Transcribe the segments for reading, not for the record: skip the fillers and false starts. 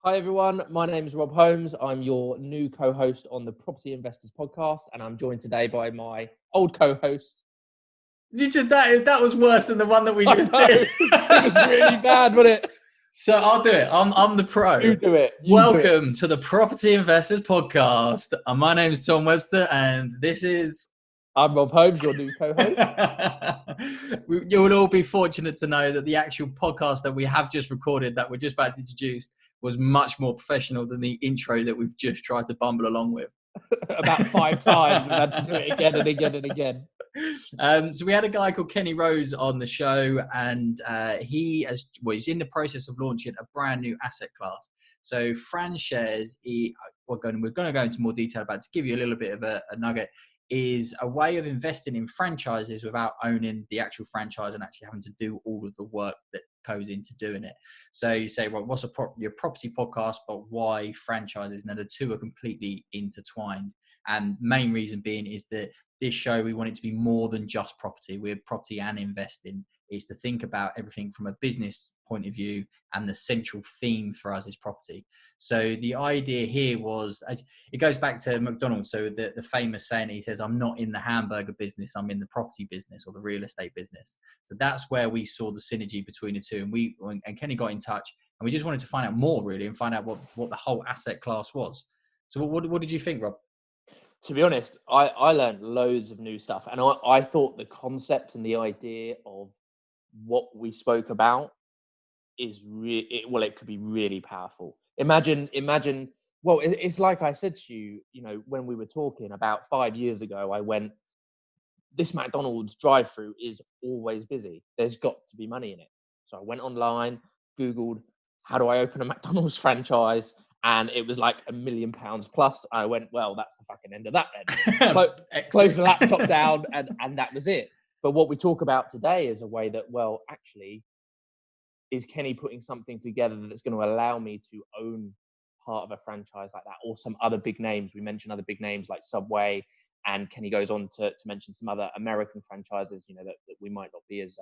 Hi everyone, my name is Rob Holmes. I'm your new co-host on the Property Investors Podcast, and I'm joined today by my old co-host. That was worse than the one that we just did. It was really bad, wasn't it? So I'll do it. I'm the pro. You do it. Welcome to the Property Investors Podcast. My name is Tom Webster, and this is. I'm Rob Holmes, your new co-host. You'll all be fortunate to know that the actual podcast that we have just recorded, that we're just about to introduce, was much more professional than the intro that we've just tried to bumble along with. About 5 times. We've had to do it again and again and again. So we had a guy called Kenny Rose on the show, and he's in the process of launching a brand new asset class. So FranShares, we're going to go into more detail about it. To give you a little bit of a nugget, is a way of investing in franchises without owning the actual franchise and actually having to do all of the work that goes into doing it. So you say, well, what's your property podcast, but why franchises? Now the two are completely intertwined. And main reason being is that this show, we want it to be more than just property. We're property and investing. Is to think about everything from a business point of view, and the central theme for us is property. So the idea here was, as it goes back to McDonald's. So the famous saying, he says, "I'm not in the hamburger business, I'm in the property business or the real estate business." So that's where we saw the synergy between the two. And Kenny got in touch, and we just wanted to find out more really, and find out what the whole asset class was. So what did you think, Rob? To be honest, I learned loads of new stuff, and I thought the concept and the idea of what we spoke about is it could be really powerful. Imagine, well, it's like I said to you, when we were talking about 5 years ago, I went, this McDonald's drive-through is always busy. There's got to be money in it. So I went online, Googled, how do I open a McDonald's franchise? And it was like £1 million plus. I went, well, that's the fucking end of that then. Close the laptop down, and that was it. But what we talk about today is a way that, well, actually, is Kenny putting something together that's going to allow me to own part of a franchise like that, or some other big names. We mentioned other big names like Subway, and Kenny goes on to mention some other American franchises, that we might not be as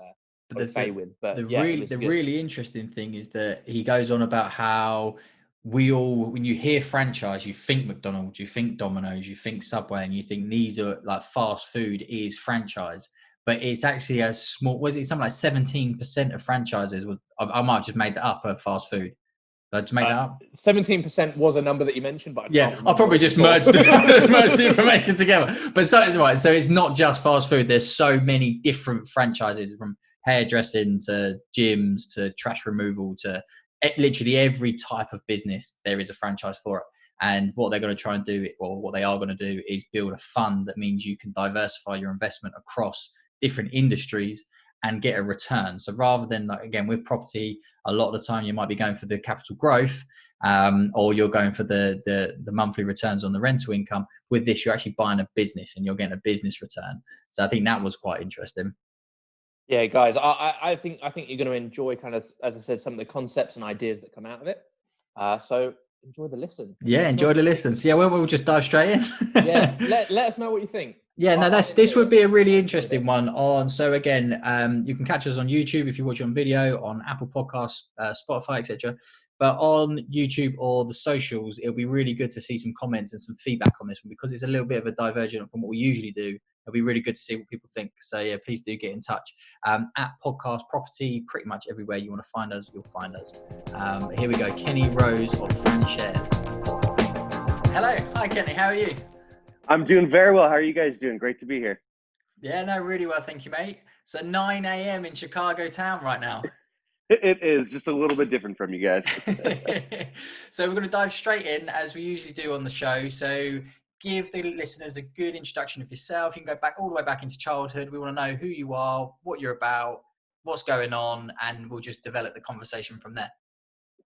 au fait with. But the really interesting thing is that he goes on about how when you hear franchise, you think McDonald's, you think Domino's, you think Subway, and you think these are like fast food is franchise. But it's actually a small, something like 17% of franchises I might have just made that up, of fast food. Did I just make that up? 17% was a number that you mentioned, but I'll probably just merge the information together. But something right. So it's not just fast food. There's so many different franchises, from hairdressing to gyms to trash removal to literally every type of business. There is a franchise for it. And what they're going to try and do, or what they are going to do, is build a fund that means you can diversify your investment across different industries and get a return. So rather than, like, again, with property, a lot of the time you might be going for the capital growth, or you're going for the monthly returns on the rental income. With this, you're actually buying a business and you're getting a business return. So I think that was quite interesting. Yeah, guys, I think you're going to enjoy, kind of, as I said, some of the concepts and ideas that come out of it. So enjoy the listen. Yeah, enjoy the listen. So yeah, we'll just dive straight in. Yeah, let us know what you think. Yeah, no, this would be a really interesting one. So again, you can catch us on YouTube if you watch it on video, on Apple Podcasts, Spotify, etc. But on YouTube or the socials, it'll be really good to see some comments and some feedback on this one, because it's a little bit of a divergent from what we usually do. It'll be really good to see what people think. So yeah, please do get in touch. At Podcast Property, pretty much everywhere you want to find us, you'll find us. Here we go. Kenny Rose of FranShares. Hello. Hi, Kenny. How are you? I'm doing very well. How are you guys doing? Great to be here. Yeah, no, really well. Thank you, mate. So 9 a.m. in Chicago town right now. It is just a little bit different from you guys. So we're going to dive straight in, as we usually do on the show. So give the listeners a good introduction of yourself. You can go back all the way back into childhood. We want to know who you are, what you're about, what's going on, and we'll just develop the conversation from there.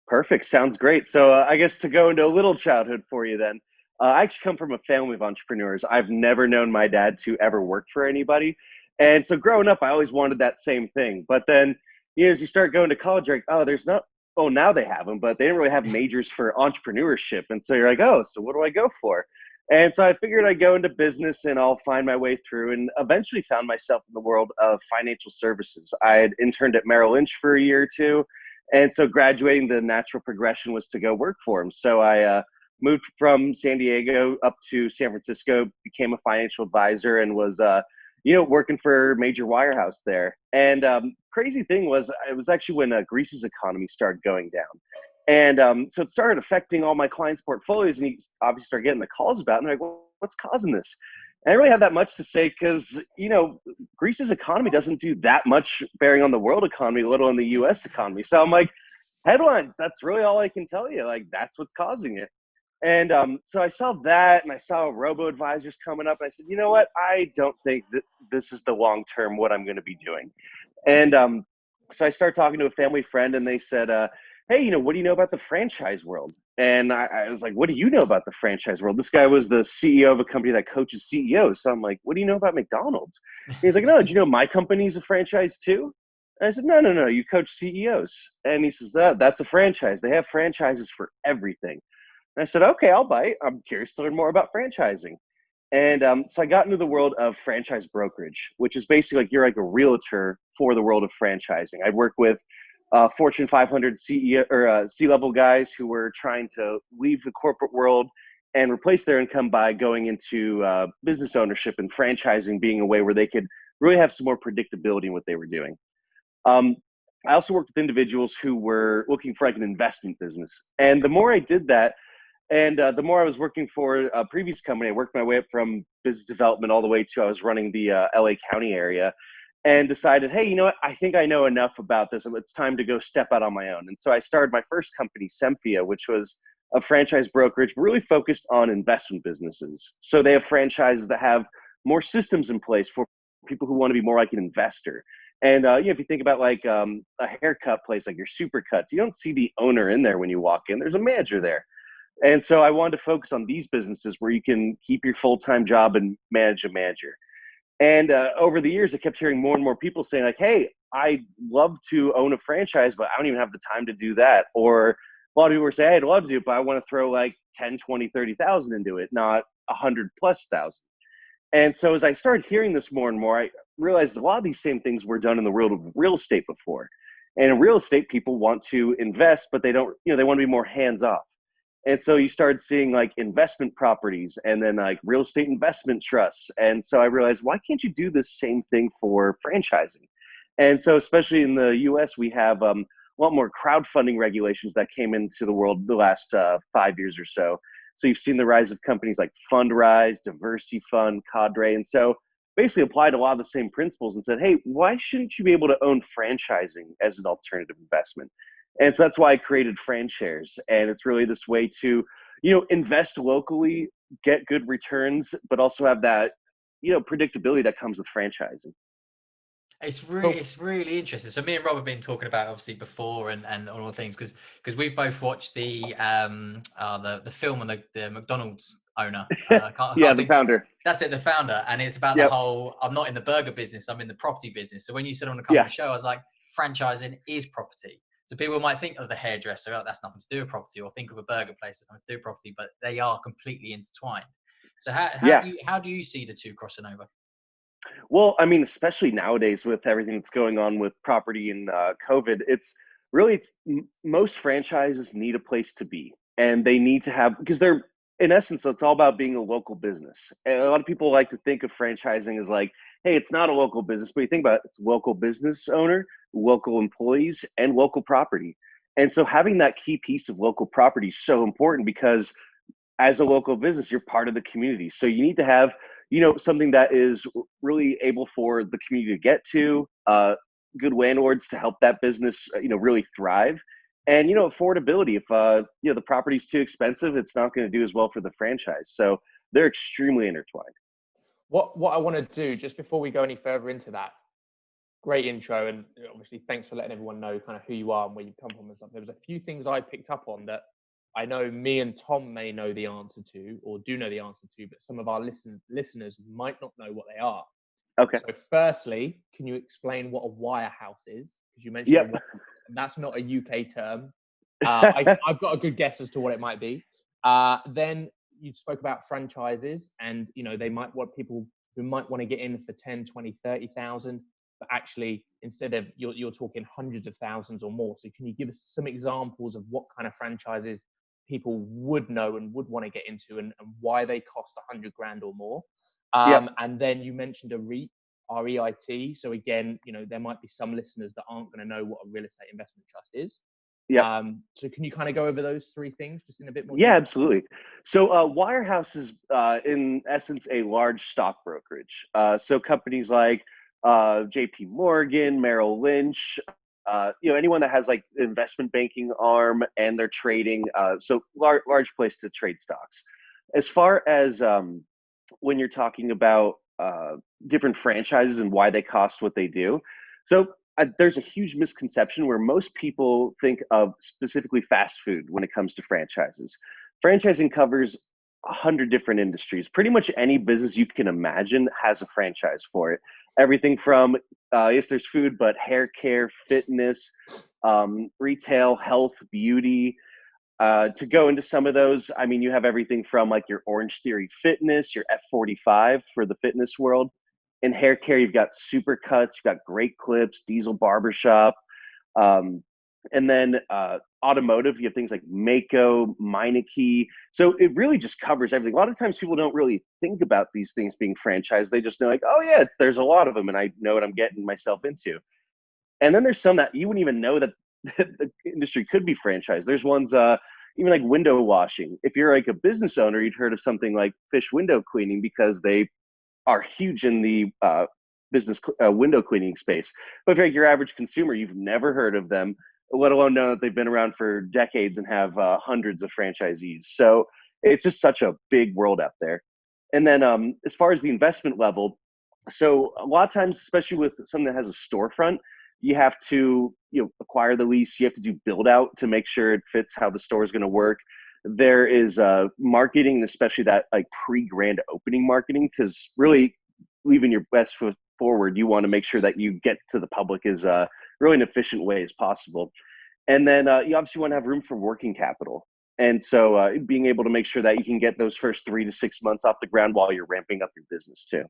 Perfect. Sounds great. So I guess to go into a little childhood for you then, I actually come from a family of entrepreneurs. I've never known my dad to ever work for anybody. And so growing up, I always wanted that same thing. But then, as you start going to college, you're like, now they have them, but they didn't really have majors for entrepreneurship. And so you're like, so what do I go for? And so I figured I'd go into business and I'll find my way through, and eventually found myself in the world of financial services. I had interned at Merrill Lynch for a year or two. And so graduating, the natural progression was to go work for him. So I moved from San Diego up to San Francisco, became a financial advisor, and was working for a major wirehouse there. And crazy thing was, it was actually when Greece's economy started going down. And so it started affecting all my clients' portfolios, and you obviously start getting the calls about it. And they're like, well, what's causing this? And I don't really have that much to say because, Greece's economy doesn't do that much bearing on the world economy, let alone the U.S. economy. So I'm like, headlines, that's really all I can tell you. Like, that's what's causing it. And so I saw that, and I saw robo-advisors coming up. And I said, you know what? I don't think that this is the long-term what I'm going to be doing. And so I started talking to a family friend, and they said, hey, what do you know about the franchise world? And I was like, what do you know about the franchise world? This guy was the CEO of a company that coaches CEOs. So I'm like, what do you know about McDonald's? And he's like, no, did you know my company's a franchise too? And I said, no, you coach CEOs. And he says, that's a franchise. They have franchises for everything. And I said, okay, I'll bite. I'm curious to learn more about franchising. And so I got into the world of franchise brokerage, which is basically like you're like a realtor for the world of franchising. I'd work with Fortune 500 CEO or C-level guys who were trying to leave the corporate world and replace their income by going into business ownership, and franchising being a way where they could really have some more predictability in what they were doing. I also worked with individuals who were looking for like an investment business. And the more I did that, and the more I was working for a previous company, I worked my way up from business development all the way to I was running the LA County area, and decided, hey, you know what? I think I know enough about this, and it's time to go step out on my own. And so I started my first company, Semphia, which was a franchise brokerage really focused on investment businesses. So they have franchises that have more systems in place for people who want to be more like an investor. And if you think about like a haircut place, like your Supercuts, you don't see the owner in there when you walk in. There's a manager there. And so I wanted to focus on these businesses where you can keep your full-time job and manage a manager. And over the years, I kept hearing more and more people saying like, hey, I'd love to own a franchise, but I don't even have the time to do that. Or a lot of people were saying, hey, I'd love to do it, but I want to throw like 10, 20, 30,000 into it, not 100,000+. And so as I started hearing this more and more, I realized a lot of these same things were done in the world of real estate before. And in real estate, people want to invest, but they don't, they want to be more hands off. And so you started seeing like investment properties and then like real estate investment trusts. And so I realized, why can't you do the same thing for franchising? And so especially in the US, we have a lot more crowdfunding regulations that came into the world the last 5 years or so. So you've seen the rise of companies like Fundrise, Diversity Fund, Cadre. And so basically applied a lot of the same principles and said, hey, why shouldn't you be able to own franchising as an alternative investment? And so that's why I created FranShares. And it's really this way to, invest locally, get good returns, but also have that, predictability that comes with franchising. It's really interesting. So me and Rob have been talking about obviously before and all the things because we've both watched the film on the McDonald's owner. The founder. That's it, the founder, and it's about the whole. I'm not in the burger business. I'm in the property business. So when you said on the come on the show, I was like, franchising is property. So people might think of the hairdresser, oh, that's nothing to do with property, or think of a burger place, that's nothing to do with property, but they are completely intertwined. So how do you see the two crossing over? Well, I mean, especially nowadays with everything that's going on with property and COVID, most franchises need a place to be, and they need to have, because they're, in essence, it's all about being a local business. And a lot of people like to think of franchising as like, hey, it's not a local business, but you think about it, it's a local business owner, local employees, and local property. And so having that key piece of local property is so important because as a local business, you're part of the community. So you need to have, something that is really able for the community to get to, good landlords to help that business, really thrive. And, affordability, if, the property's too expensive, it's not going to do as well for the franchise. So they're extremely intertwined. What I want to do just before we go any further into that, great intro. And obviously thanks for letting everyone know kind of who you are and where you come from and stuff. There was a few things I picked up on that I know me and Tom may know the answer to, or do know the answer to, but some of our listeners might not know what they are. Okay. So firstly, can you explain what a wirehouse is? Because you mentioned that's not a UK term. I've got a good guess as to what it might be. Then you spoke about franchises and, they might want people who might want to get in for 10, 20, 30,000, but actually instead of you're talking hundreds of thousands or more. So can you give us some examples of what kind of franchises people would know and would want to get into, and why they cost 100 grand or more? And then you mentioned a REIT, REIT. So again, there might be some listeners that aren't going to know what a real estate investment trust is. So can you kind of go over those three things just in a bit more detail? Absolutely. So Wirehouse is in essence a large stock brokerage. So companies like JP Morgan, Merrill Lynch, anyone that has like investment banking arm and they're trading, so large place to trade stocks. As far as when you're talking about different franchises and why they cost what they do, so there's a huge misconception where most people think of specifically fast food when it comes to franchises. Franchising covers 100 different industries. Pretty much any business you can imagine has a franchise for it. Everything from, yes, there's food, but hair care, fitness, retail, health, beauty. To go into some of those, I mean, you have everything from like your Orange Theory Fitness, your F45 for the fitness world. In hair care, you've got Supercuts, you've got Great Clips, Diesel Barbershop. And then automotive, you have things like Mako, Meineke. So it really just covers everything. A lot of times people don't really think about these things being franchised. They just know like, oh yeah, there's a lot of them and I know what I'm getting myself into. And then there's some that you wouldn't even know that the industry could be franchised. There's ones even like window washing. If you're like a business owner, you'd heard of something like Fish Window Cleaning because they are huge in the business window cleaning space. But if you're like your average consumer, you've never heard of them, let alone know that they've been around for decades and have hundreds of franchisees. So it's just such a big world out there. And then as far as the investment level, so a lot of times, especially with something that has a storefront, you have to acquire the lease. You have to do build out to make sure it fits how the store is going to work. There is marketing, especially that like pre-grand opening marketing, because really leaving your best foot forward, you want to make sure that you get to the public as really an efficient way as possible. And then you obviously want to have room for working capital. And so being able to make sure that you can get those first 3 to 6 months off the ground while you're ramping up your business too.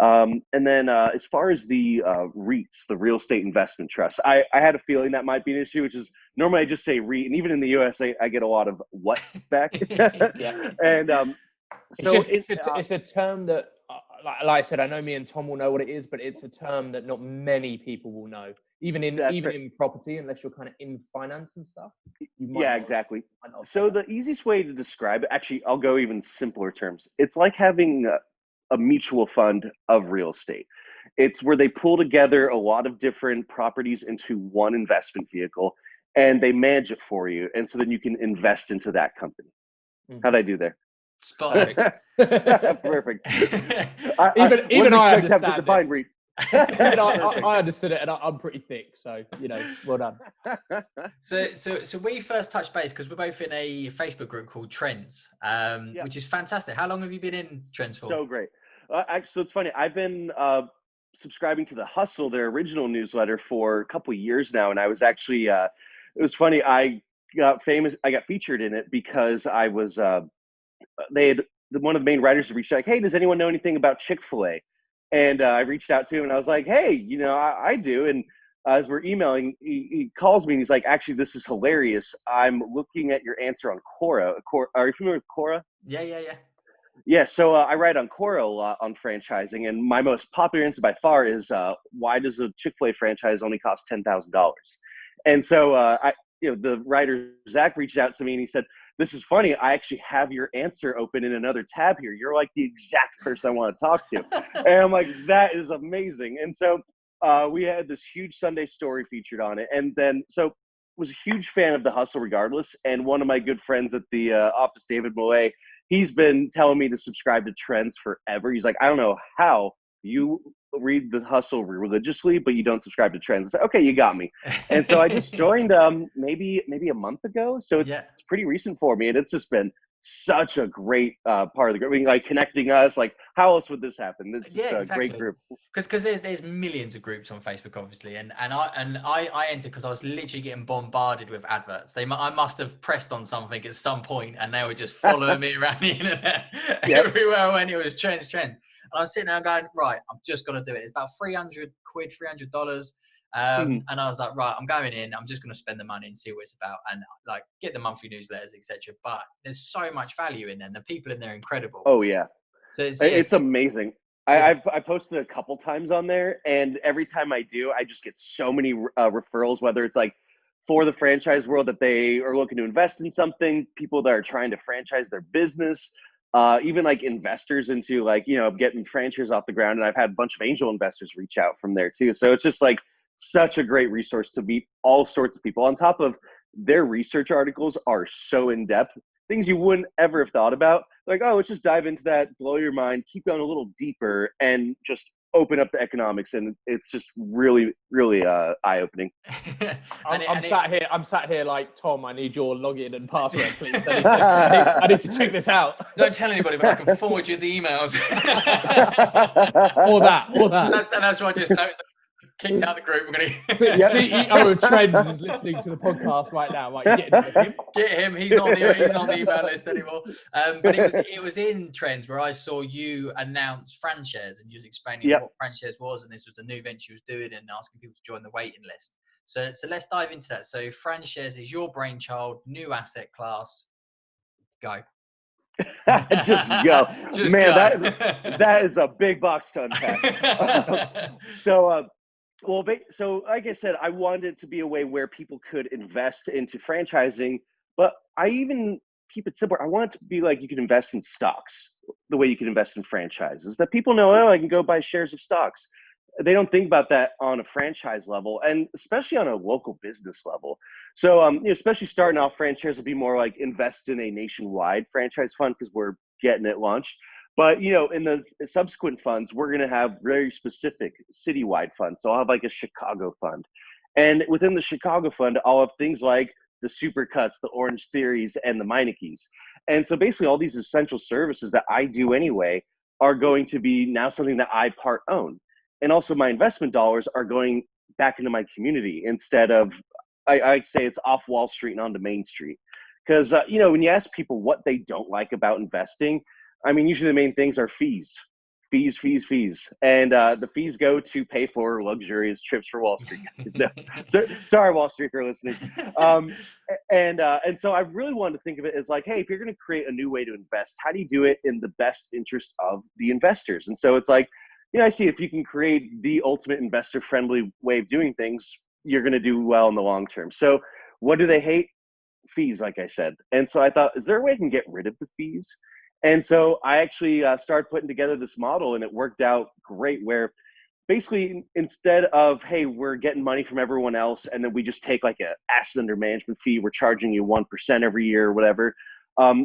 And then as far as the REITs, the real estate investment trusts, I had a feeling that might be an issue, which is normally I just say REIT. And even in the US, I get a lot of what back. And so it's a term that, like I said, I know me and Tom will know what it is, but it's a term that not many people will know. Even in property, unless you're kind of in finance and stuff. Exactly. So the easiest way to describe it, actually, I'll go even simpler terms. It's like having a mutual fund of real estate. It's where they pull together a lot of different properties into one investment vehicle and they manage it for you. And so then you can invest into that company. Mm-hmm. How'd I do there? Spot Perfect. Even I understand to define REIT. I understood it, and I'm pretty thick, so well done. So we first touched base because we're both in a Facebook group called Trends, which is fantastic. How long have you been in Trends for? So great. So it's funny. I've been subscribing to The Hustle, their original newsletter, for a couple of years now, and I was actually. It was funny. I got famous. I got featured in it because I was. They had one of the main writers reached out, like, hey, does anyone know anything about Chick-fil-A? And I reached out to him and I was like, hey, I do. And as we're emailing, he calls me and he's like, actually, this is hilarious. I'm looking at your answer on Quora. Are you familiar with Quora? Yeah. So I write on Quora a lot on franchising. And my most popular answer by far is, why does a Chick-fil-A franchise only cost $10,000? And so the writer, Zach, reached out to me and he said, this is funny. I actually have your answer open in another tab here. You're like the exact person I want to talk to. And I'm like, that is amazing. And so we had this huge Sunday story featured on it. And then, so was a huge fan of The Hustle regardless. And one of my good friends at the office, David Millay, he's been telling me to subscribe to Trends forever. He's like, I don't know how you read The Hustle religiously, but you don't subscribe to Trends. I said, okay, you got me. And so I just joined maybe a month ago. So it's pretty recent for me. And it's just been such a great part of the group. I mean, like connecting us, like how else would this happen? It's just a great group. Because there's millions of groups on Facebook, obviously, and I entered because I was literally getting bombarded with adverts. I must have pressed on something at some point, and they were just following me around the internet everywhere when it was trends. And I was sitting there going, right, I'm just going to do it. It's about 300 quid, $300. And I was like, right, I'm going in. I'm just going to spend the money and see what it's about, and like get the monthly newsletters, etc. But there's so much value in there. And the people in there are incredible. Oh yeah. So It's amazing. Yeah. I posted a couple times on there, and every time I do, I just get so many referrals, whether it's like for the franchise world that they are looking to invest in something, people that are trying to franchise their business, even like investors into like, you know, getting franchise off the ground. And I've had a bunch of angel investors reach out from there too. So it's just like such a great resource to meet all sorts of people. On top of their research articles are so in depth, things you wouldn't ever have thought about. Like, oh, let's just dive into that, blow your mind, keep going a little deeper, and just open up the economics. And it's just really, really eye-opening. I'm sat here like, Tom, I need your login and password, please. I need to check this out. Don't tell anybody, but I can forward you the emails. or that. That's what I just noticed. Kicked out the group. We're gonna CEO of Trends is listening to the podcast right now. Right, get him. He's not on the email list anymore. But it was in Trends where I saw you announce FranShares, and you was explaining what FranShares was, and this was the new venture you was doing, and asking people to join the waiting list. So let's dive into that. So FranShares is your brainchild, new asset class. Go. Just go. Just man. Go. That is a big box to unpack. Well, so like I said, I wanted it to be a way where people could invest into franchising, but I even keep it simple. I want it to be like you can invest in stocks the way you can invest in franchises, that people know, oh, I can go buy shares of stocks. They don't think about that on a franchise level, and especially on a local business level. So, especially starting off, franchise will be more like invest in a nationwide franchise fund because we're getting it launched. But, in the subsequent funds, we're going to have very specific citywide funds. So I'll have like a Chicago fund. And within the Chicago fund, I'll have things like the Supercuts, the Orange Theories, and the Meineke's. And so basically all these essential services that I do anyway are going to be now something that I part own. And also my investment dollars are going back into my community instead of, I say it's off Wall Street and onto Main Street. Because, when you ask people what they don't like about investing, I mean, usually the main things are fees. And the fees go to pay for luxurious trips for Wall Street. So, sorry, Wall Street, if you're listening. And so I really wanted to think of it as like, hey, if you're going to create a new way to invest, how do you do it in the best interest of the investors? And so it's like, I see if you can create the ultimate investor-friendly way of doing things, you're going to do well in the long term. So what do they hate? Fees, like I said. And so I thought, is there a way I can get rid of the fees? And so I actually started putting together this model, and it worked out great, where basically instead of, hey, we're getting money from everyone else and then we just take like a asset under management fee, we're charging you 1% every year or whatever,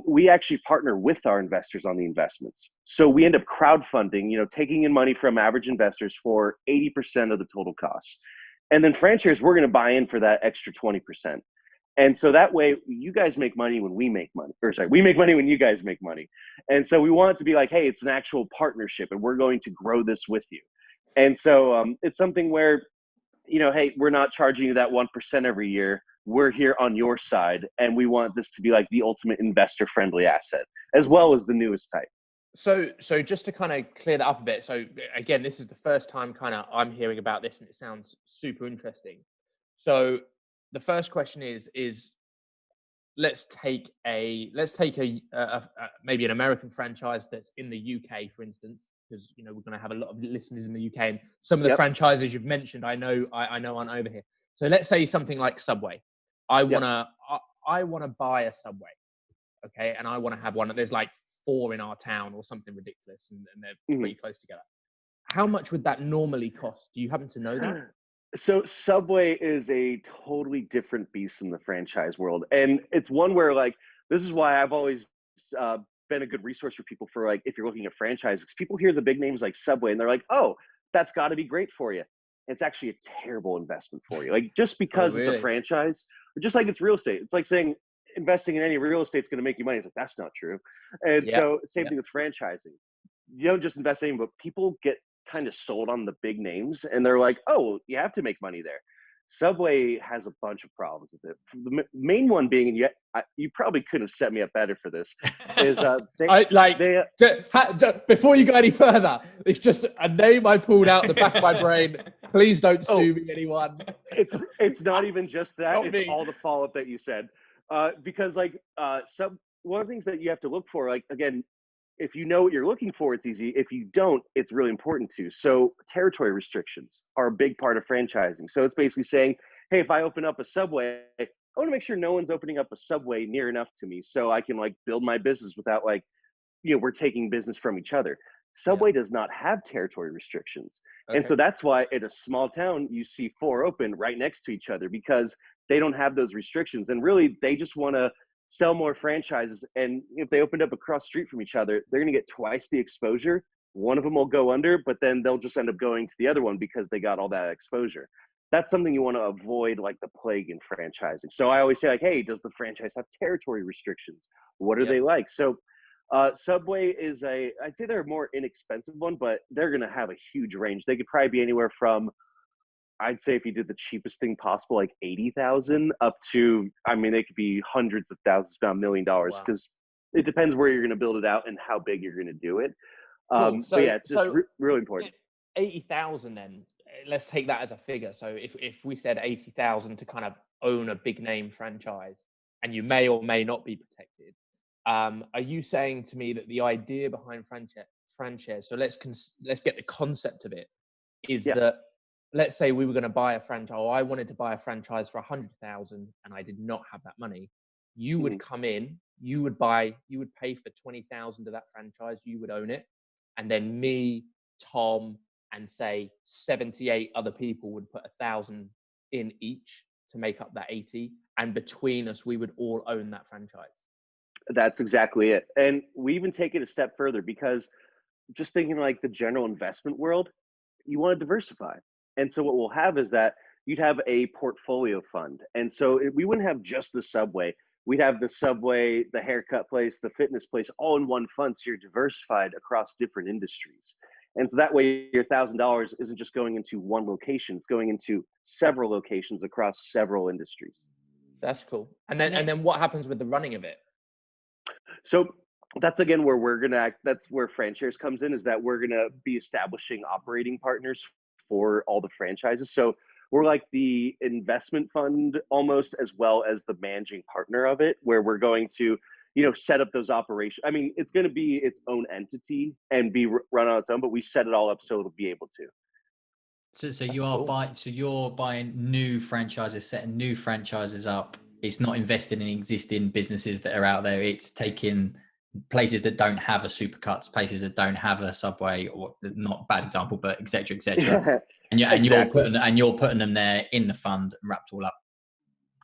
we actually partner with our investors on the investments. So we end up crowdfunding, taking in money from average investors for 80% of the total costs. And then franchise, we're going to buy in for that extra 20%. And so that way you guys make money when we make money, we make money when you guys make money. And so we want it to be like, hey, it's an actual partnership and we're going to grow this with you. And so it's something where, hey, we're not charging you that 1% every year. We're here on your side. And we want this to be like the ultimate investor friendly asset, as well as the newest type. So just to kind of clear that up a bit. So again, this is the first time kind of I'm hearing about this, and it sounds super interesting. So the first question is let's take a maybe an American franchise that's in the UK, for instance, because we're going to have a lot of listeners in the UK, and some of the franchises you've mentioned I know aren't over here. So let's say something like Subway. I want to buy a Subway, okay, and I want to have one. There's like 4 in our town or something ridiculous, and they're pretty close together. How much would that normally cost? Do you happen to know that? So Subway is a totally different beast in the franchise world. And it's one where like, this is why I've always been a good resource for people for like, if you're looking at franchises, people hear the big names like Subway and they're like, oh, that's gotta be great for you. It's actually a terrible investment for you. Like just because it's a franchise, or just like it's real estate. It's like saying investing in any real estate is going to make you money. It's like, that's not true. And so same thing with franchising. You don't just invest in, but people get kind of sold on the big names and they're like, oh, you have to make money there. Subway has a bunch of problems with it. The main one being, and you probably couldn't have set me up better for this, is before you go any further, it's just a name I pulled out the back of my brain. Please don't Oh, sue me, anyone. it's not even just that. Not It's me. all the follow-up that you said. Because like one of the things that you have to look for, like again, if you know what you're looking for, it's easy. If you don't, it's really important to. So territory restrictions are a big part of franchising. So it's basically saying, hey, if I open up a Subway, I want to make sure no one's opening up a Subway near enough to me so I can like build my business without like, we're taking business from each other. Yeah. Subway does not have territory restrictions. And Okay. so that's why in a small town, you see 4 open right next to each other because they don't have those restrictions. And really, they just want to sell more franchises. And if they opened up across the street from each other, they're going to get twice the exposure. One of them will go under, but then they'll just end up going to the other one because they got all that exposure. That's something you want to avoid, like the plague in franchising. So I always say, like, hey, does the franchise have territory restrictions? What are Yep. they like? So Subway is I'd say they're a more inexpensive one, but they're going to have a huge range. They could probably be anywhere from, I'd say if you did the cheapest thing possible, like 80,000 up to, I mean, they could be hundreds of thousands, if not $1 million, Wow. because it depends where you're going to build it out and how big you're going to do it. Cool. But yeah, it's just So really important. 80,000 then, let's take that as a figure. So if we said 80,000 to kind of own a big name franchise, and you may or may not be protected, are you saying to me that the idea behind franchise, so let's get the concept of it, is Yeah. that let's say we were going to buy a franchise, or I wanted to buy a franchise for 100,000 and I did not have that money, you would come in, you would pay for 20,000 of that franchise, you would own it, and then me, Tom, and say 78 other people would put 1,000 in each to make up that 80, and between us we would all own that franchise. That's exactly it. And we even take it a step further because just thinking like the general investment world, you want to diversify. And so what we'll have is that you'd have a portfolio fund. And so we wouldn't have just the Subway. We'd have the Subway, the haircut place, the fitness place, all in one fund. So you're diversified across different industries. And so that way your $1,000 isn't just going into one location, it's going into several locations across several industries. That's cool. And then what happens with the running of it? So that's again where we're gonna act. That's where FranShares comes in. Is that we're gonna be establishing operating partners for all the franchises. So we're like the investment fund almost, as well as the managing partner of it, where we're going to, set up those operations. I mean, it's going to be its own entity and be run on its own, but we set it all up so it'll be able to. So you're buying new franchises, setting new franchises up. It's not investing in existing businesses that are out there. It's taking places that don't have a Supercuts, places that don't have a Subway, or not a bad example, but et cetera. And you're putting them there in the fund and wrapped all up.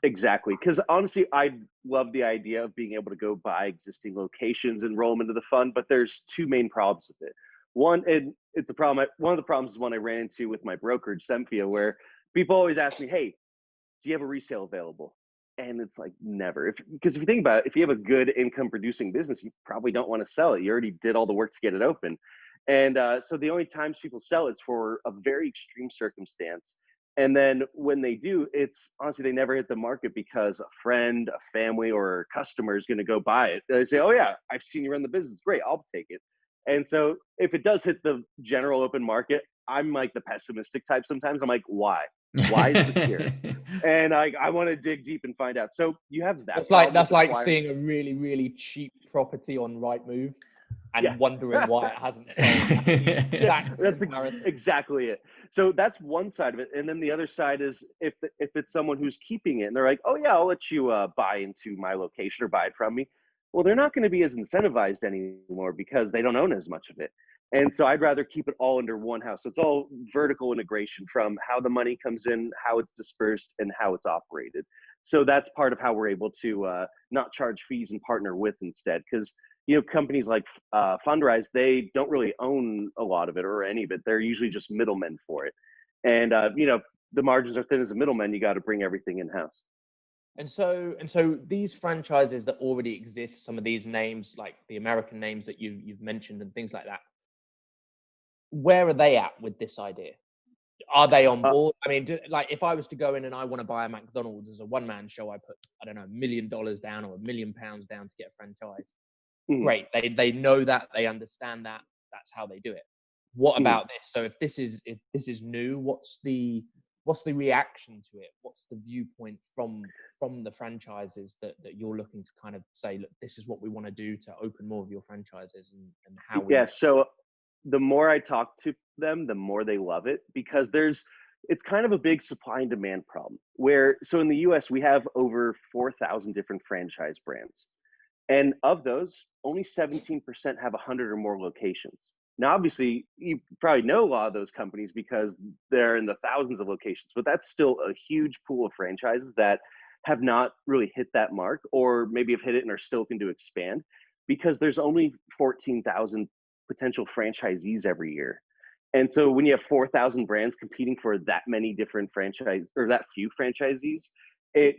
Exactly. Because honestly, I love the idea of being able to go buy existing locations and roll them into the fund, but there's 2 main problems with it. One, and it's a problem. One of the problems is one I ran into with my brokerage, Semfia, where people always ask me, hey, do you have a resale available? And it's like, never. Because if you think about it, if you have a good income producing business, you probably don't want to sell it. You already did all the work to get it open. And so the only times people sell it's for a very extreme circumstance. And then when they do, it's honestly, they never hit the market because a friend, a family, or a customer is going to go buy it. They say, oh yeah, I've seen you run the business. Great, I'll take it. And so if it does hit the general open market, I'm like the pessimistic type sometimes. I'm like, why? Why is this here? And I want to dig deep and find out. So you have that. That's like seeing a really, really cheap property on Rightmove and wondering why it hasn't sold. That's exactly it. So that's one side of it. And then the other side is if it's someone who's keeping it and they're like, oh yeah, I'll let you buy into my location or buy it from me. Well, they're not going to be as incentivized anymore because they don't own as much of it. And so I'd rather keep it all under one house. So it's all vertical integration from how the money comes in, how it's dispersed, and how it's operated. So that's part of how we're able to not charge fees and partner with instead. Because companies like Fundrise, they don't really own a lot of it or any of it. They're usually just middlemen for it. And the margins are thin as a middleman. You got to bring everything in house. And so these franchises that already exist, some of these names, like the American names that you've mentioned and things like that, where are they at with this idea? Are they on board? I mean, like if I was to go in and I want to buy a McDonald's as a one-man show, I put, I don't know, $1 million down or £1 million down to get a franchise. Great. They know that, they understand that. That's how they do it. what Mhm. about this? So if this is new, what's the reaction to it? What's the viewpoint from the franchises that you're looking to kind of say, look, this is what we want to do to open more of your franchises, and how we Yeah, want. so the more I talk to them, the more they love it because it's kind of a big supply and demand problem. Where so in the US we have over 4,000 different franchise brands. And of those, only 17% have 100 or more locations. Now, obviously, you probably know a lot of those companies because they're in the thousands of locations, but that's still a huge pool of franchises that have not really hit that mark, or maybe have hit it and are still looking to expand because there's only 14,000 potential franchisees every year. And so when you have 4,000 brands competing for that many different franchise or that few franchisees, it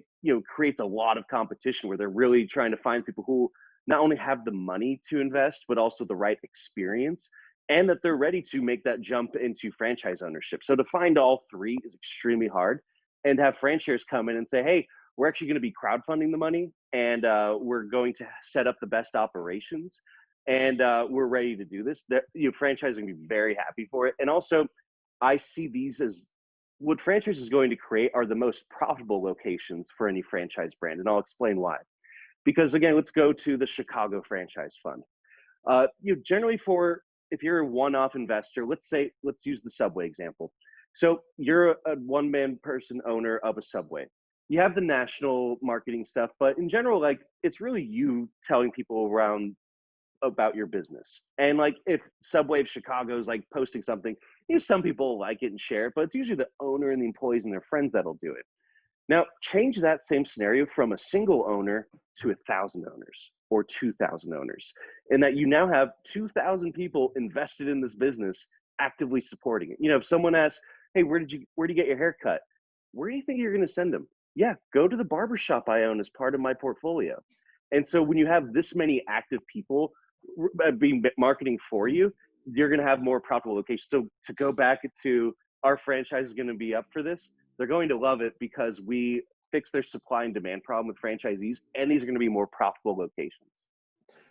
creates a lot of competition where they're really trying to find people who not only have the money to invest but also the right experience and that they're ready to make that jump into franchise ownership. So to find all three is extremely hard, and have franchise come in and say, hey, we're actually going to be crowdfunding the money, and we're going to set up the best operations, and we're ready to do this. That franchising be very happy for it. And also I see these as what franchise is going to create are the most profitable locations for any franchise brand. And I'll explain why. Because again, let's go to the Chicago Franchise Fund. Generally for, if you're a one-off investor, let's use the Subway example. So you're a one-man person owner of a Subway. You have the national marketing stuff, but in general, like it's really you telling people around about your business. And like if Subway of Chicago is like posting something, some people like it and share it, but it's usually the owner and the employees and their friends that'll do it. Now, change that same scenario from a single owner to 1,000 owners or 2,000 owners, and that you now have 2,000 people invested in this business actively supporting it. If someone asks, hey, where do you get your hair cut? Where do you think you're going to send them? Yeah, go to the barbershop I own as part of my portfolio. And so when you have this many active people being marketing for you, you're going to have more profitable locations. So to go back to our franchise is going to be up for this. They're going to love it because we fix their supply and demand problem with franchisees, and these are going to be more profitable locations.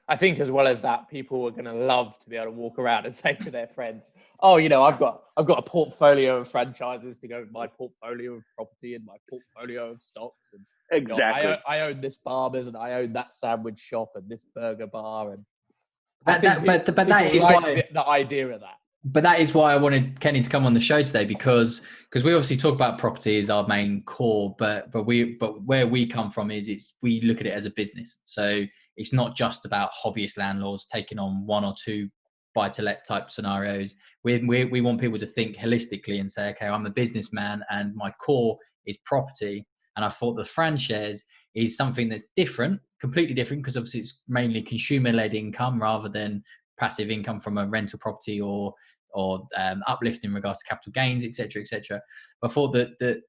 I think as well as that, people are going to love to be able to walk around and say to their friends, "Oh, I've got a portfolio of franchises to go with my portfolio of property and my portfolio of stocks, and Exactly. I own this barber's and I own that sandwich shop and this burger bar." And But that is like why the idea of that. But that is why I wanted Kenny to come on the show today, because we obviously talk about property as our main core, but where we come from is we look at it as a business. So it's not just about hobbyist landlords taking on one or two buy-to-let type scenarios. We want people to think holistically and say, okay, I'm a businessman and my core is property. And I thought the franchise is something that's different, completely different, because obviously it's mainly consumer-led income rather than passive income from a rental property or uplift in regards to capital gains, etc., etc. I thought that the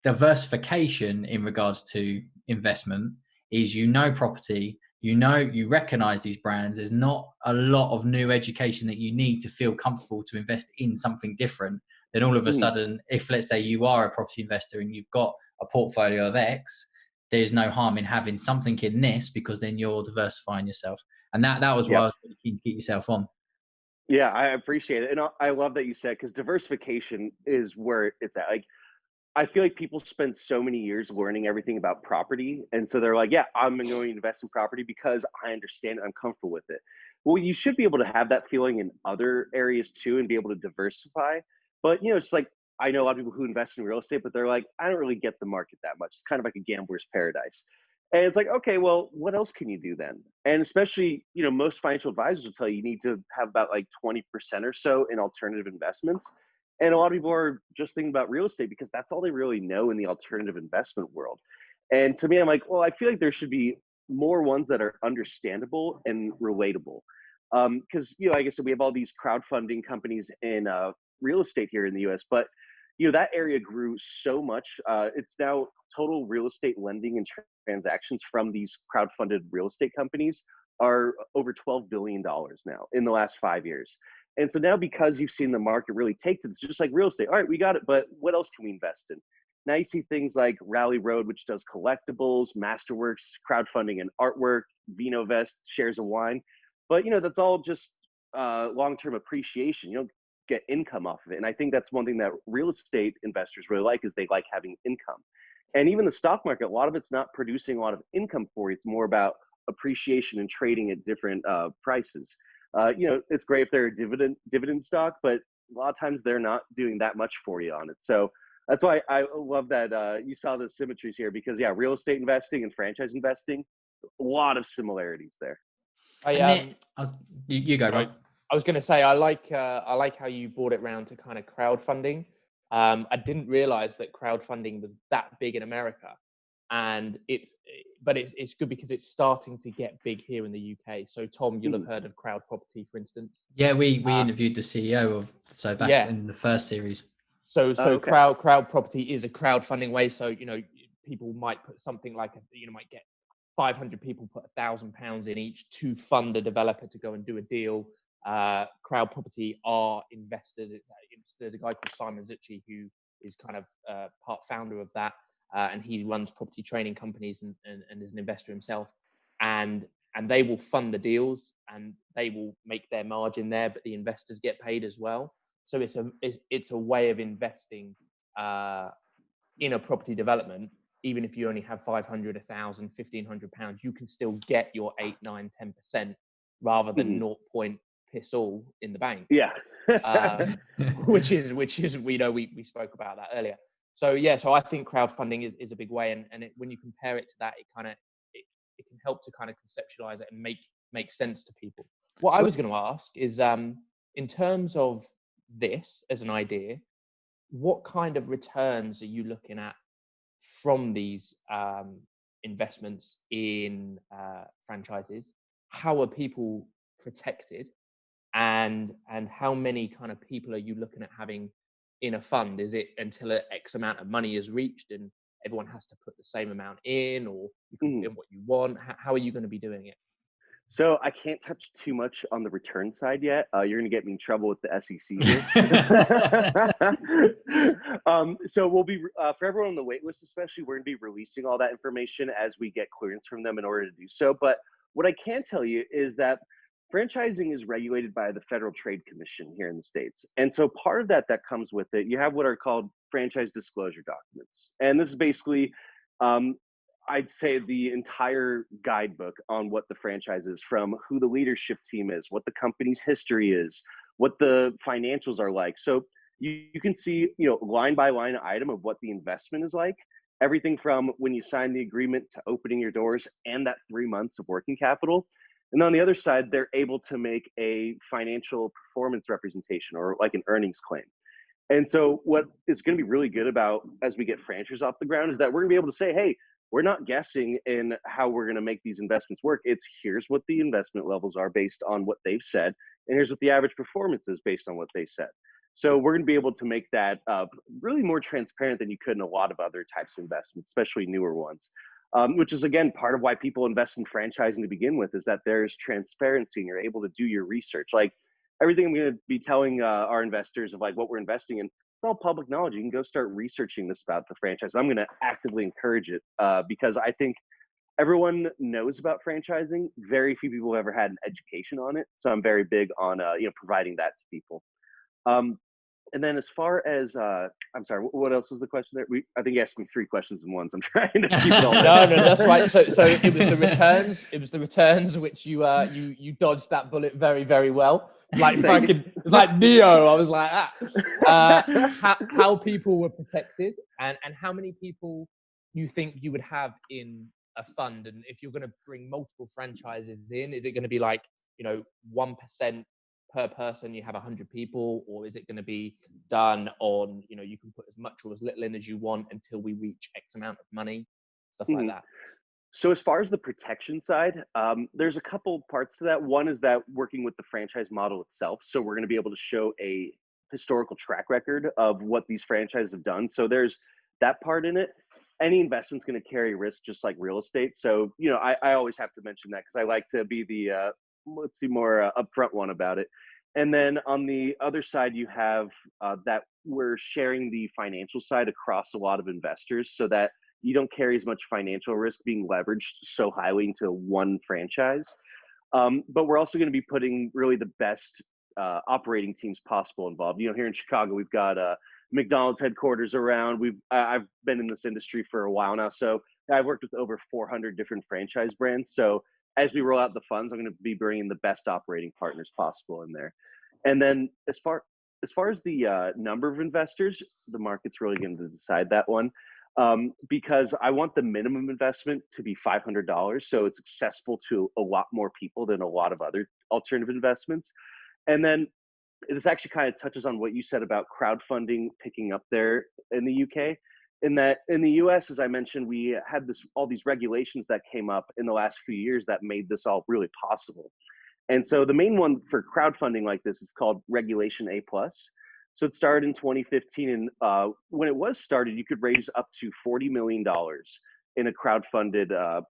diversification in regards to investment is property, you recognize these brands. There's not a lot of new education that you need to feel comfortable to invest in something different. Then all of a sudden, if let's say you are a property investor and you've got a portfolio of X, there's no harm in having something in this, because then you're diversifying yourself. And that was why I was really keen to get yourself on. Yeah, I appreciate it. And I love that you said, because diversification is where it's at. Like, I feel like people spend so many years learning everything about property. And so they're like, yeah, I'm going to invest in property because I understand it, I'm comfortable with it. Well, you should be able to have that feeling in other areas too and be able to diversify. But, it's like, I know a lot of people who invest in real estate, but they're like, I don't really get the market that much. It's kind of like a gambler's paradise. And it's like, okay, well, what else can you do then? And especially, most financial advisors will tell you need to have about like 20% or so in alternative investments. And a lot of people are just thinking about real estate because that's all they really know in the alternative investment world. And to me, I'm like, well, I feel like there should be more ones that are understandable and relatable. Because, like I said, we have all these crowdfunding companies in real estate here in the US, but that area grew so much. It's now total real estate lending and transactions from these crowdfunded real estate companies are over $12 billion now in the last 5 years. And so now, because you've seen the market really take to, it's just like real estate. All right, we got it, but what else can we invest in? Now you see things like Rally Road, which does collectibles, Masterworks, crowdfunding and artwork, VinoVest, shares of wine. But that's all just long-term appreciation. get income off of it. And I think that's one thing that real estate investors really like, is they like having income. And even the stock market, a lot of it's not producing a lot of income for you. It's more about appreciation and trading at different prices. It's great if they're a dividend stock, but a lot of times they're not doing that much for you on it. So that's why I love that you saw the symmetries here, because real estate investing and franchise investing, a lot of similarities there. You go, sorry. Rob. I was going to say, I like how you brought it round to kind of crowdfunding. I didn't realize that crowdfunding was that big in America, and it's good because it's starting to get big here in the UK. So Tom, you'll have heard of Crowd Property, for instance. Yeah, we interviewed the CEO of back in the first series. So okay. Crowd Property is a crowdfunding way. So people might put something like might get 500 people put £1,000 in each to fund a developer to go and do a deal. Crowd Property are investors. There's a guy called Simon Zucchi who is kind of part founder of that, and he runs property training companies and is an investor himself. And they will fund the deals and they will make their margin there, but the investors get paid as well. So it's a way of investing in a property development. Even if you only have 500, 1,000, £1,500, you can still get your 8, 9, 10% rather than 0 point piss all in the bank. Yeah. which is we spoke about that earlier. So I think crowdfunding is a big way, and when you compare it to that, it can help to kind of conceptualize it and make sense to people. What I was going to ask is, in terms of this as an idea, what kind of returns are you looking at from these investments in franchises? How are people protected, and how many kind of people are you looking at having in a fund? Is it until an X amount of money is reached and everyone has to put the same amount in, or you can put in what you want? How are you going to be doing it? So I can't touch too much on the return side yet. You're going to get me in trouble with the SEC here. So we'll be, for everyone on the wait list especially, we're going to be releasing all that information as we get clearance from them in order to do so. But what I can tell you is that franchising is regulated by the Federal Trade Commission here in the States. And so part of that comes with it, you have what are called franchise disclosure documents. And this is basically, I'd say, the entire guidebook on what the franchise is, from who the leadership team is, what the company's history is, what the financials are like. So you can see, line by line item of what the investment is like, everything from when you sign the agreement to opening your doors and that 3 months of working capital. And on the other side, they're able to make a financial performance representation, or like an earnings claim. And so what is going to be really good about, as we get franchises off the ground, is that we're going to be able to say, hey, we're not guessing in how we're going to make these investments work. It's here's what the investment levels are based on what they've said, and here's what the average performance is based on what they said. So we're going to be able to make that really more transparent than you could in a lot of other types of investments, especially newer ones, which is, again, part of why people invest in franchising to begin with, is that there's transparency and you're able to do your research. Like everything I'm going to be telling our investors of like what we're investing in, it's all public knowledge. You can go start researching this about the franchise. I'm going to actively encourage it because I think everyone knows about franchising. Very few people have ever had an education on it. So I'm very big on providing that to people. And then as far as, I'm sorry, what else was the question there? I think you asked me 3 questions in one, so I'm trying to keep it all. No, that's right. So it was the returns. It was the returns which you dodged that bullet very, very well. Like it's like Neo. I was like, how people were protected, and how many people you think you would have in a fund, and if you're going to bring multiple franchises in, is it going to be like 1% per person, you have 100 people, or is it going to be done on, you can put as much or as little in as you want until we reach X amount of money, stuff like that? So as far as the protection side, there's a couple parts to that. One is that working with the franchise model itself. So we're going to be able to show a historical track record of what these franchises have done. So there's that part in it. Any investment's going to carry risk, just like real estate. So, I always have to mention that because I like to be the, more upfront one about it. And then on the other side, you have that we're sharing the financial side across a lot of investors so that you don't carry as much financial risk being leveraged so highly into one franchise. But we're also going to be putting really the best operating teams possible involved. Here in Chicago, we've got McDonald's headquarters around. I've been in this industry for a while now, so I've worked with over 400 different franchise brands. So as we roll out the funds, I'm going to be bringing the best operating partners possible in there. And then as far as the number of investors, the market's really going to decide that one, because I want the minimum investment to be $500, so it's accessible to a lot more people than a lot of other alternative investments. And then this actually kind of touches on what you said about crowdfunding picking up there in the UK. In that, in the US, as I mentioned, we had all these regulations that came up in the last few years that made this all really possible. And so the main one for crowdfunding like this is called Regulation A+. So it started in 2015, and when it was started, you could raise up to $40 million in a crowdfunded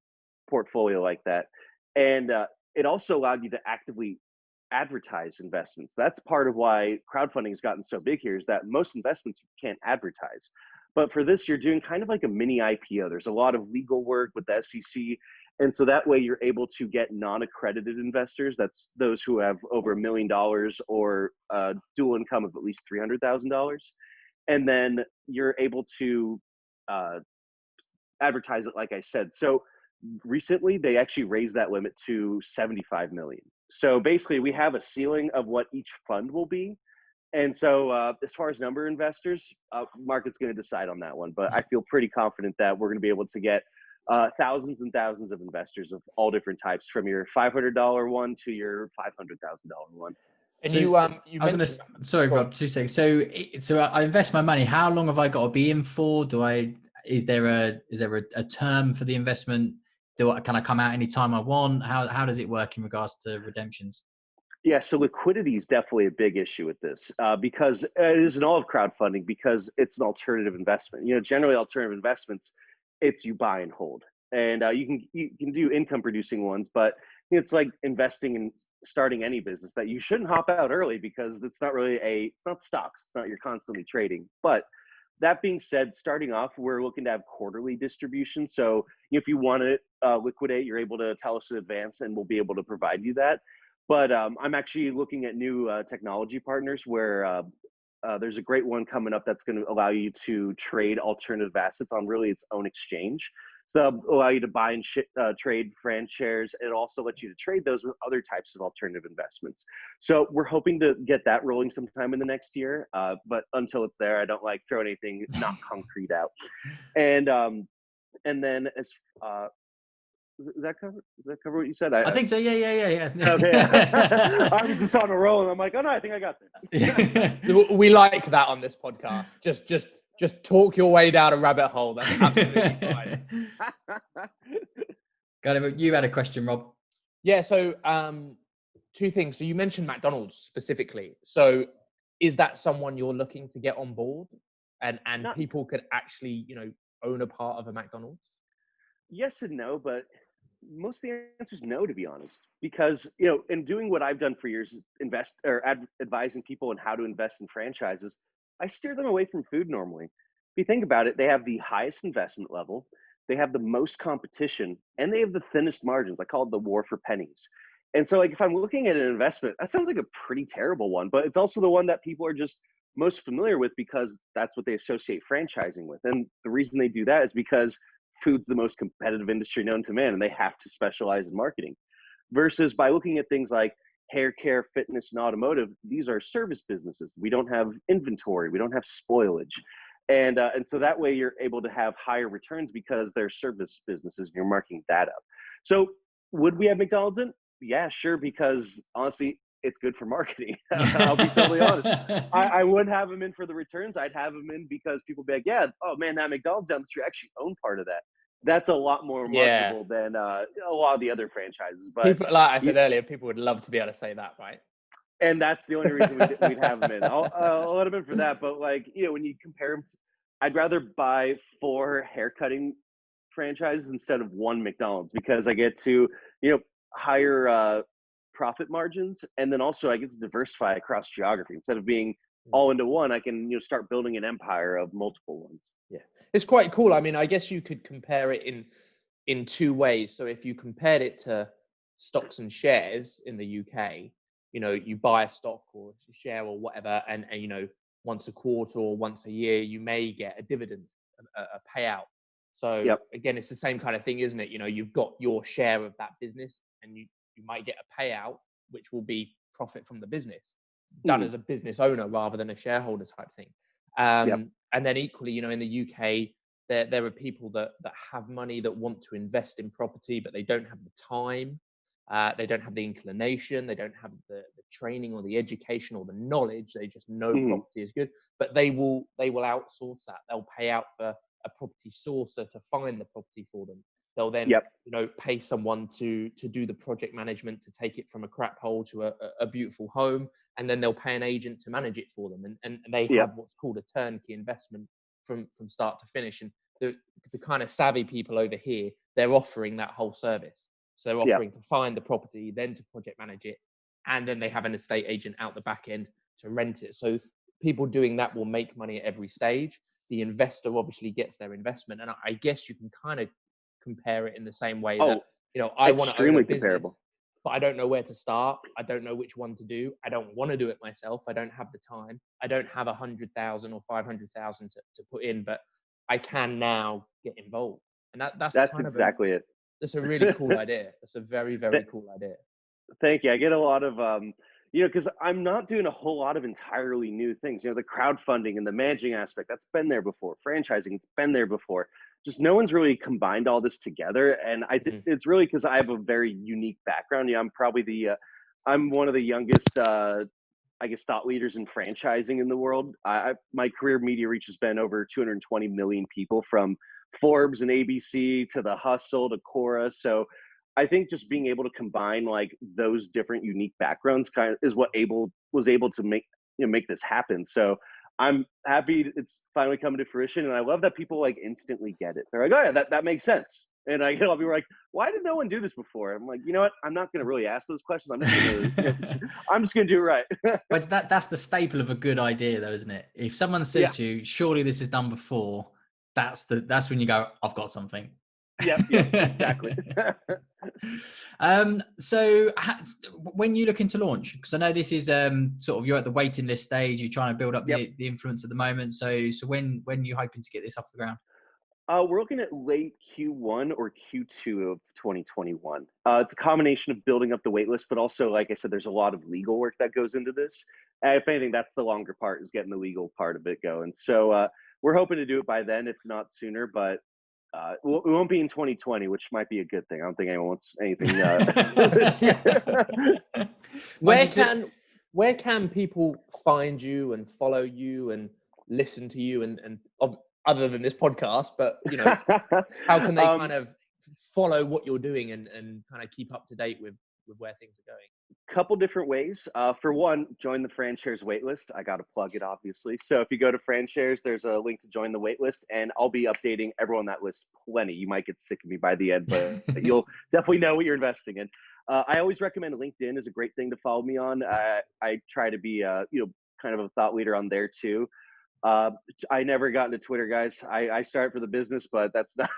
portfolio like that. And it also allowed you to actively advertise investments. That's part of why crowdfunding has gotten so big here, is that most investments you can't advertise. But for this, you're doing kind of like a mini IPO. There's a lot of legal work with the SEC. And so that way you're able to get non-accredited investors. That's those who have over $1 million or dual income of at least $300,000. And then you're able to advertise it, like I said. So recently they actually raised that limit to 75 million. So basically we have a ceiling of what each fund will be. And so as far as number of investors, market's going to decide on that one. But I feel pretty confident that we're going to be able to get thousands and thousands of investors of all different types, from your $500 one to your $500,000 one. And so, you mentioned, sorry, Rob, 2 seconds. So I invest my money. How long have I got to be in for? Is there a term for the investment? Can I come out anytime I want? How does it work in regards to redemptions? Yeah, so liquidity is definitely a big issue with this, because it is in all of crowdfunding, because it's an alternative investment. Generally alternative investments, it's you buy and hold, and you can do income producing ones, but it's like investing in starting any business that you shouldn't hop out early, because it's not really it's not stocks. It's not, you're constantly trading. But that being said, starting off, we're looking to have quarterly distribution. So if you want to liquidate, you're able to tell us in advance, and we'll be able to provide you that. But I'm actually looking at new technology partners where there's a great one coming up that's going to allow you to trade alternative assets on really its own exchange. So that'll allow you to buy and trade FranShares. It also lets you to trade those with other types of alternative investments. So we're hoping to get that rolling sometime in the next year. But until it's there, I don't like throwing anything not concrete out. And then does that cover what you said? I think so. Yeah. Okay. I was just on a roll, and I'm like, oh no, I think I got this. We like that on this podcast. Just talk your way down a rabbit hole. That's absolutely fine. Got it. You had a question, Rob. Yeah. So 2 things. So you mentioned McDonald's specifically. So is that someone you're looking to get on board, and people could actually own a part of a McDonald's? Yes and no, but most of the answer is no, to be honest, because in doing what I've done for years, advising people on how to invest in franchises, I steer them away from food normally. If you think about it, they have the highest investment level, they have the most competition, and they have the thinnest margins. I call it the war for pennies. And so, like, if I'm looking at an investment, that sounds like a pretty terrible one, but it's also the one that people are just most familiar with, because that's what they associate franchising with. And the reason they do that is because food's the most competitive industry known to man, and they have to specialize in marketing. Versus by looking at things like hair care, fitness, and automotive, these are service businesses. We don't have inventory, we don't have spoilage. And so that way you're able to have higher returns because they're service businesses, and you're marking that up. So would we have McDonald's in? Yeah, sure, because honestly, it's good for marketing. I'll be totally honest. I wouldn't have them in for the returns. I'd have them in because people would be like, yeah, oh man, that McDonald's down the street, actually own part of that. That's a lot more marketable than a lot of the other franchises. But people, like I said earlier, people would love to be able to say that, right? And that's the only reason we'd have them in. I'll let them in for that. But when you compare them, I'd rather buy 4 haircutting franchises instead of 1 McDonald's, because I get to higher profit margins, and then also I get to diversify across geography. Instead of being all into one, I can start building an empire of multiple ones. Yeah, it's quite cool. I mean, I guess you could compare it in 2 ways. So if you compared it to stocks and shares in the UK, you buy a stock or a share or whatever, and once a quarter or once a year, you may get a dividend, a payout. So Yep. again, it's the same kind of thing, isn't it? You've got your share of that business, and you might get a payout, which will be profit from the business, done Mhm. as a business owner rather than a shareholder type thing. Yep. And then equally, in the UK, there are people that have money that want to invest in property, but they don't have the time, they don't have the inclination, they don't have the training or the education or the knowledge. They just know Mhm. property is good, but they will outsource that. They'll pay out for a property sourcer to find the property for them. They'll then Yep. pay someone to do the project management, to take it from a crap hole to a beautiful home, and then they'll pay an agent to manage it for them, and they have Yep. what's called a turnkey investment from start to finish. And the kind of savvy people over here, they're offering that whole service. So they're Yep. offering to find the property, then to project manage it, and then they have an estate agent out the back end to rent it. So people doing that will make money at every stage. The investor obviously gets their investment, and I guess you can kind of compare it in the same way that Oh, I want to own a extremely comparable. business, but I don't know where to start. I don't know which one to do. I don't want to do it myself. I don't have the time. I don't have 100,000 or 500,000 to put in, but I can now get involved, and that's That's kind of exactly it. that's a really cool idea. That's a very, very cool idea. Thank you. I get a lot of, because I'm not doing a whole lot of entirely new things. The crowdfunding and the managing aspect, that's been there before. Franchising, it's been there before. Just no one's really combined all this together. And Mhm. it's really because I have a very unique background. I'm probably I'm one of the youngest, I guess, thought leaders in franchising in the world. My career media reach has been over 220 million people, from Forbes and ABC to The Hustle to Quora. So I think just being able to combine like those different unique backgrounds kind of is what was able to make this happen. So I'm happy it's finally coming to fruition, and I love that people like instantly get it. They're like, "Oh yeah, that makes sense." And I get all people like, "Why did no one do this before?" I'm like, you know what? I'm not going to really ask those questions. I'm just going to do it right. But that's the staple of a good idea, though, isn't it? If someone Yeah. says to you, "Surely this is done before," that's when you go, "I've got something." Yep. Exactly. So when you looking to launch, because I know this is sort of, you're at the waiting list stage, you're trying to build up Yep. the influence at the moment. So when you hoping to get this off the ground? We're looking at late Q1 or Q2 of 2021. It's a combination of building up the wait list, but also, like I said, there's a lot of legal work that goes into this. If anything, that's the longer part, is getting the legal part of it going. So we're hoping to do it by then, if not sooner. But we won't be in 2020, which might be a good thing. I don't think anyone wants anything this year. Mind Where you, can people find you and follow you and listen to you and other than this podcast, but how can they kind of follow what you're doing and kind of keep up to date with where things are going? Couple different ways. For one, join the FranShares waitlist. I got to plug it, obviously. So if you go to FranShares, there's a link to join the waitlist, and I'll be updating everyone on that list plenty. You might get sick of me by the end, but you'll definitely know what you're investing in. I always recommend LinkedIn is a great thing to follow me on. I try to be, kind of a thought leader on there too. I never got into Twitter, guys. I started for the business, but that's not.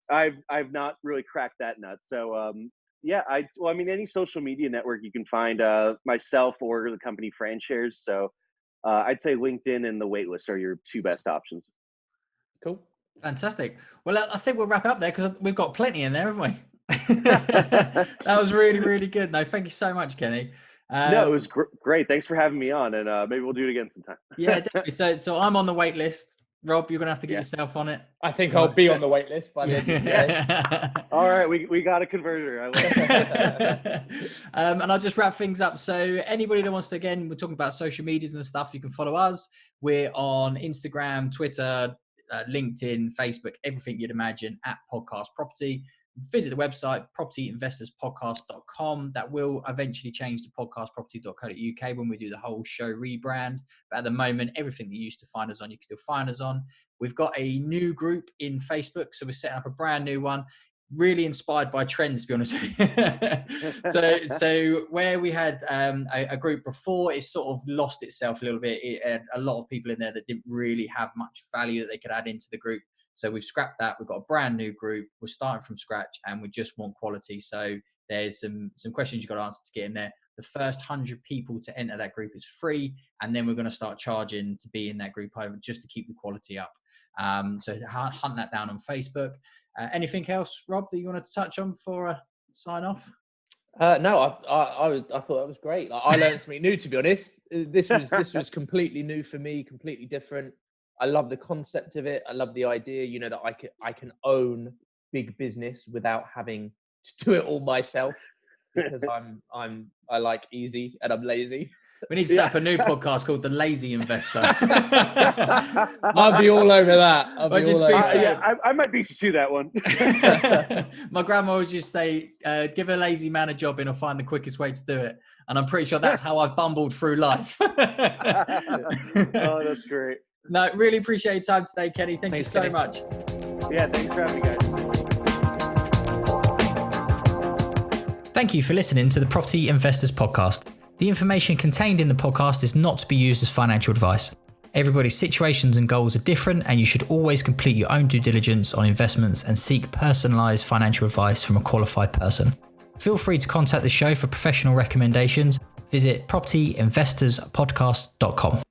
I've not really cracked that nut. So yeah, any social media network you can find myself or the company FranShares. So I'd say LinkedIn and the waitlist are your two best options. Cool. Fantastic. Well, I think we'll wrap up there because we've got plenty in there, haven't we? That was really, really good. No, thank you so much, Kenny. No, it was great. Thanks for having me on, and maybe we'll do it again sometime. Yeah, definitely. So I'm on the wait list. Rob, you're gonna have to get yourself on it. I think I'll be on the wait list by the end of the Yes. All right, we got a converter. I love it. And I'll just wrap things up. So anybody that wants to, again, we're talking about social medias and stuff, you can follow us. We're on Instagram, Twitter, LinkedIn, Facebook, everything you'd imagine, at Podcast Property. Visit the website, propertyinvestorspodcast.com. That will eventually change to podcastproperty.co.uk when we do the whole show rebrand. But at the moment, everything that you used to find us on, you can still find us on. We've got a new group in Facebook, so we're setting up a brand new one. Really inspired by trends, to be honest with you. so where we had a group before, it sort of lost itself a little bit. It had a lot of people in there that didn't really have much value that they could add into the group. So we've scrapped that. We've got a brand new group. We're starting from scratch and we just want quality. So There's some questions you've got to answer to get in there. The first 100 people to enter that group is free. And then we're going to start charging to be in that group over just to keep the quality up. So hunt that down on Facebook. Anything else, Rob, that you wanted to touch on before I sign off? No, I thought that was great. Like, I learned something new, to be honest. This was completely new for me, completely different. I love the concept of it. I love the idea, you know, that I can own big business without having to do it all myself, because I like easy and I'm lazy. We need to set up a new podcast called The Lazy Investor. I'll be all over that. I might beat you to that one. My grandma would just say, give a lazy man a job and he'll find the quickest way to do it. And I'm pretty sure that's how I've bumbled through life. Oh, that's great. No, really appreciate your time today, Kenny. Thanks you so Kenny. much. Yeah, thanks for having me, guys. Thank you for listening to the Property Investors Podcast. The information contained in the podcast is not to be used as financial advice. Everybody's situations and goals are different, and you should always complete your own due diligence on investments and seek personalised financial advice from a qualified person. Feel free to contact the show for professional recommendations. Visit propertyinvestorspodcast.com.